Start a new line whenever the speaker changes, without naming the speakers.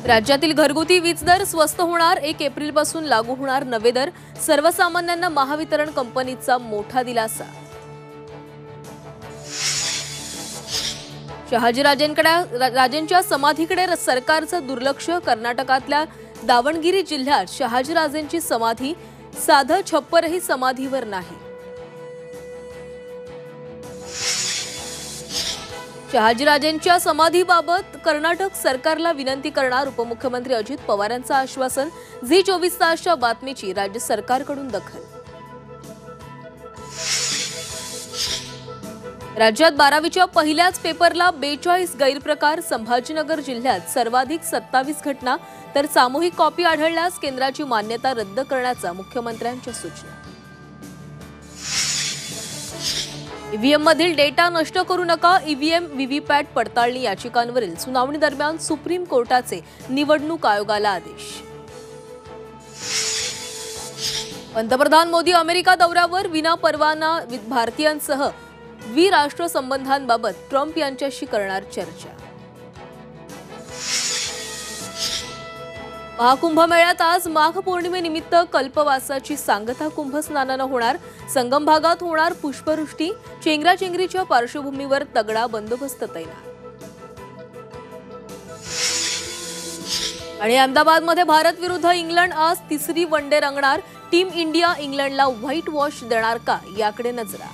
राज्यातील घरगुती वीज दर स्वस्त होणार। 1 एप्रिलपासून लागू होणार नवे दर। सर्वसामान्यांना महावितरण कंपनीचा मोठा दिलासा। शहाजीराजेंच्या समाधीकडे सरकारचं दुर्लक्ष। कर्नाटकातल्या दावणगिरी जिल्ह्यात शहाजीराजेंची समाधी, साधं छप्परही समाधीवर नाही। शहाजीराजेंच्या समाधीबाबत कर्नाटक सरकारला विनंती करणार। उपमुख्यमंत्री अजित पवारांचं आश्वासन। झी 24 तासच्या बातमीची राज्य सरकारकडून दखल। राज्यात 12वीच्या पहिल्याच पेपरला 42 गैरप्रकार। संभाजीनगर जिल्ह्यात सर्वाधिक 27 घटना, तर सामूहिक कॉपी आढळल्यास केंद्राची मान्यता रद्द करण्याचा मुख्यमंत्र्यांच्या सूचना। ईव्हीएम मधील डेटा नष्ट करू नका। ईव्हीएम व्हीव्हीपॅट पडताळणी याचिकांवरील सुनावणी दरम्यान सुप्रीम कोर्टाचे निवडणूक आयोगाला आदेश। पंतप्रधान मोदी अमेरिका दौऱ्यावर। विनापरवाना भारतीयांसह द्विराष्ट्र संबंधांबाबत ट्रम्प यांच्याशी करणार चर्चा। महाकुंभमेळ्यात आज माघ पौर्णिमेनिमित्त कल्पवासाची सांगता कुंभ स्नानानं होणार। संगम भागात होणार पुष्पवृष्टी। चेंगराचेंगरीच्या पार्श्वभूमीवर तगडा बंदोबस्त तैनात। आणि अहमदाबादमध्ये भारत विरुद्ध इंग्लंड आज तिसरी वनडे रंगणार। टीम इंडिया इंग्लंडला व्हाईट वॉश देणार का, याकडे नजरा।